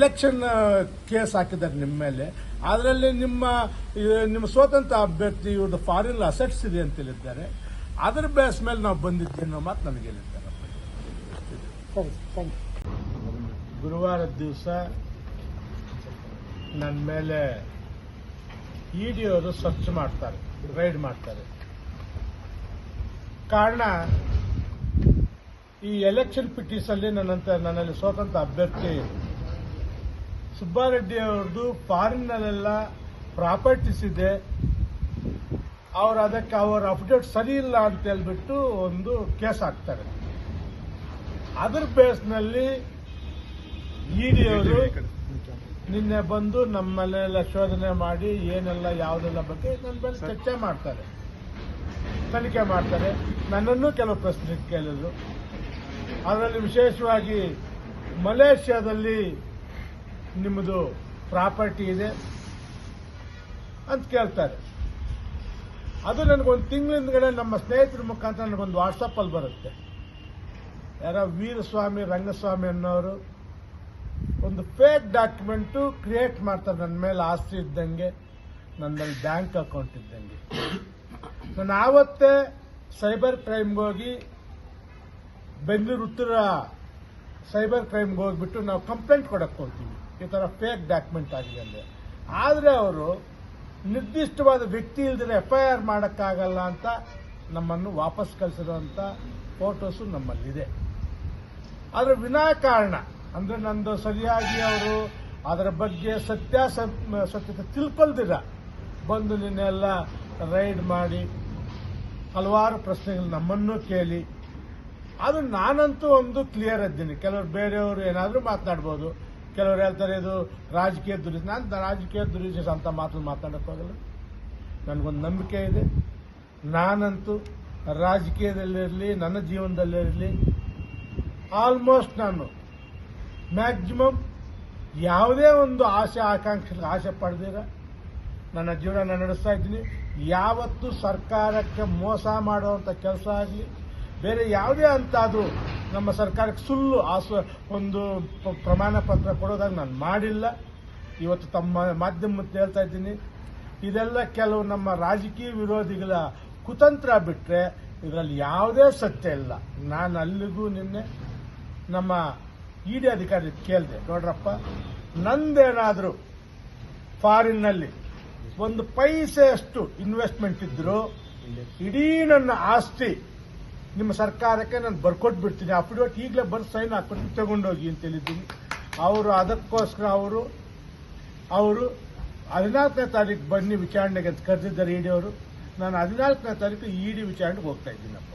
Election case ಹಾಕಿದ್ದಾರೆ ನಿಮ್ಮ ಮೇಲೆ. ಅದರಲ್ಲಿ ನಿಮ್ಮ ಸ್ವತಂತ್ರ ಅಭ್ಯರ್ಥಿ ಇವ್ರದ್ದು ಫಾರಿನ್ ಅಸೆಟ್ಸ್ ಇದೆ ಅಂತ ಹೇಳಿದ್ದಾರೆ. ಅದರ ಬೇಸ್ ಮೇಲೆ ನಾವು ಬಂದಿದ್ದೀವಿ ಅನ್ನೋ ಮಾತು ನನಗೆ ಹೇಳಿದ್ದಾರೆ. ಗುರುವಾರದ ದಿವಸ ನನ್ನ ಮೇಲೆ ಇಡಿ ಅವರು ಸರ್ಚ್ ಮಾಡ್ತಾರೆ, ರೈಡ್ ಮಾಡ್ತಾರೆ. ಕಾರಣ ಈ ಎಲೆಕ್ಷನ್ ಪಿಟಿಷನ್ ನನ್ನಲ್ಲಿ ಸ್ವತಂತ್ರ ಅಭ್ಯರ್ಥಿ ಸುಬ್ಬಾರೆಡ್ಡಿ ಅವ್ರದ್ದು ಫಾರಿನ್ನಲ್ಲೆಲ್ಲ ಪ್ರಾಪರ್ಟೀಸ್ ಇದೆ, ಅದಕ್ಕೆ ಅವರ ಅಪ್ಡೇಟ್ ಸರಿ ಇಲ್ಲ ಅಂತ ಹೇಳ್ಬಿಟ್ಟು ಒಂದು ಕೇಸ್ ಹಾಕ್ತಾರೆ. ಅದರ ಬೇಸ್ನಲ್ಲಿ ಇಡಿ ಅವರು ನಿನ್ನೆ ಬಂದು ನಮ್ಮಲ್ಲೆಲ್ಲ ಶೋಧನೆ ಮಾಡಿ ಏನೆಲ್ಲ ಯಾವುದೆಲ್ಲ ಬಗ್ಗೆ ನನ್ನ ಮೇಲೆ ಚರ್ಚೆ ಮಾಡ್ತಾರೆ, ತನಿಖೆ ಮಾಡ್ತಾರೆ. ನನ್ನನ್ನು ಕೆಲವು ಪ್ರಶ್ನೆ ಕೇಳಿದ್ರು. ಅದರಲ್ಲಿ ವಿಶೇಷವಾಗಿ ಮಲೇಷ್ಯಾದಲ್ಲಿ ನಿಮ್ಮದು ಪ್ರಾಪರ್ಟಿ ಇದೆ ಅಂತ ಕೇಳ್ತಾರೆ. ಅದು ನನಗೊಂದು ತಿಂಗಳಿಂದಗಡೆ ನಮ್ಮ ಸ್ನೇಹಿತರ ಮುಖಾಂತರ ನನಗೊಂದು ವಾಟ್ಸಪ್ಪಲ್ಲಿ ಬರುತ್ತೆ. ಯಾರೋ ವೀರಸ್ವಾಮಿ ರಂಗಸ್ವಾಮಿ ಅನ್ನೋರು ಒಂದು ಫೇಕ್ ಡಾಕ್ಯುಮೆಂಟು ಕ್ರಿಯೇಟ್ ಮಾಡ್ತಾರೆ. ನನ್ನ ಮೇಲೆ ಆಸ್ತಿ ಇದ್ದಂಗೆ, ನನ್ನಲ್ಲಿ ಬ್ಯಾಂಕ್ ಅಕೌಂಟ್ ಇದ್ದಂಗೆ. ನಾನು ಆವತ್ತೇ ಸೈಬರ್ ಕ್ರೈಮ್ಗೆ ಹೋಗಿ ಬೆಂಗಳೂರು ಉತ್ತರ ಸೈಬರ್ ಕ್ರೈಮ್ಗೆ ಹೋಗ್ಬಿಟ್ಟು ನಾವು ಕಂಪ್ಲೇಂಟ್ ಕೊಡಕ್ಕೆ ಹೋಗ್ತೀವಿ, ಈ ಥರ ಫೇಕ್ ಡಾಕ್ಯುಮೆಂಟ್ ಆಗಿದೆ ಅಂದರೆ. ಆದರೆ ಅವರು ನಿರ್ದಿಷ್ಟವಾದ ವ್ಯಕ್ತಿ ಇಲ್ದಿರ FIR ಮಾಡೋಕ್ಕಾಗಲ್ಲ ಅಂತ ನಮ್ಮನ್ನು ವಾಪಸ್ ಕಳಿಸಿರುವಂಥ ಫೋಟೋಸು ನಮ್ಮಲ್ಲಿದೆ. ಆದರೆ ವಿನಾಕಾರಣ ಅಂದರೆ ನಂದು ಸರಿಯಾಗಿ ಅವರು ಅದರ ಬಗ್ಗೆ ಸತ್ಯತೆ ತಿಳ್ಕೊಳ್ದಿರ ಬಂದು ನಿನ್ನೆಲ್ಲ ರೈಡ್ ಮಾಡಿ ಹಲವಾರು ಪ್ರಶ್ನೆಗಳು ನಮ್ಮನ್ನು ಕೇಳಿ, ಅದು ನಾನಂತೂ ಒಂದು ಕ್ಲಿಯರ್ ಇದ್ದೀನಿ. ಕೆಲವರು ಬೇರೆಯವರು ಏನಾದರೂ ಮಾತನಾಡ್ಬೋದು, ಕೆಲವರು ಹೇಳ್ತಾರೆ ಇದು ರಾಜಕೀಯ ದುರುದ್ದೇಶ. ನಾನು ರಾಜಕೀಯ ದುರುದ್ದೇಶ ಅಂತ ಮಾತಾಡೋಕ್ಕೆ ಹೋಗಲ್ಲ. ನನಗೊಂದು ನಂಬಿಕೆ ಇದೆ. ನಾನಂತೂ ರಾಜಕೀಯದಲ್ಲಿರಲಿ, ನನ್ನ ಜೀವನದಲ್ಲಿರಲಿ, ಆಲ್ಮೋಸ್ಟ್ ನಾನು ಮ್ಯಾಕ್ಸಿಮಮ್ ಯಾವುದೇ ಒಂದು ಆಸೆ ಪಡೆದಿರ ನನ್ನ ಜೀವನ ನಡೆಸ್ತಾ ಇದ್ದೀನಿ. ಯಾವತ್ತೂ ಸರ್ಕಾರಕ್ಕೆ ಮೋಸ ಮಾಡುವಂಥ ಕೆಲಸ ಆಗಲಿ, ಬೇರೆ ಯಾವುದೇ ಅಂತಾದರೂ ನಮ್ಮ ಸರ್ಕಾರಕ್ಕೆ ಸುಳ್ಳು ಒಂದು ಪ್ರಮಾಣ ಪತ್ರ ಕೊಡೋದಾಗಿ ನಾನು ಮಾಡಿಲ್ಲ. ಇವತ್ತು ತಮ್ಮ ಮಾಧ್ಯಮ ಹೇಳ್ತಾ ಇದ್ದೀನಿ, ಇದೆಲ್ಲ ಕೆಲವು ನಮ್ಮ ರಾಜಕೀಯ ವಿರೋಧಿಗಳ ಕುತಂತ್ರ ಬಿಟ್ಟರೆ ಇದರಲ್ಲಿ ಯಾವುದೇ ಸತ್ಯ ಇಲ್ಲ. ನಾನು ಅಲ್ಲಿಗೂ ನಿನ್ನೆ ನಮ್ಮ ಇಡಿ ಅಧಿಕಾರಿ ಕೇಳಿದೆ, ನೋಡ್ರಪ್ಪ, ನಂದೇನಾದರೂ ಫಾರಿನ್ನಲ್ಲಿ ಒಂದು ಪೈಸೆಯಷ್ಟು ಇನ್ವೆಸ್ಟ್ಮೆಂಟ್ ಇದ್ದರೂ ಇಡೀ ನನ್ನ ಆಸ್ತಿ ನಿಮ್ಮ ಸರ್ಕಾರಕ್ಕೆ ನಾನು ಬರ್ಕೊಟ್ಬಿಡ್ತೀನಿ, ಅಫಿಡವಿಟ್ ಈಗಲೇ ಬರ್ದು ಸೈನ್ ಹಾಕ್ಬಿಟ್ಟು ತಗೊಂಡೋಗಿ ಅಂತ ಹೇಳಿದ್ದೀನಿ. ಅದಕ್ಕೋಸ್ಕರ ಅವರು 14ನೇ ತಾರೀಕು ಬನ್ನಿ ವಿಚಾರಣೆಗೆ ಅಂತ ಕರೆದಿದ್ದಾರೆ ಇಡಿ ಅವರು. ನಾನು 14ನೇ ತಾರೀಕು ಇಡಿ ವಿಚಾರಣೆಗೆ ಹೋಗ್ತಾ ಇದ್ದೀನಪ್ಪ.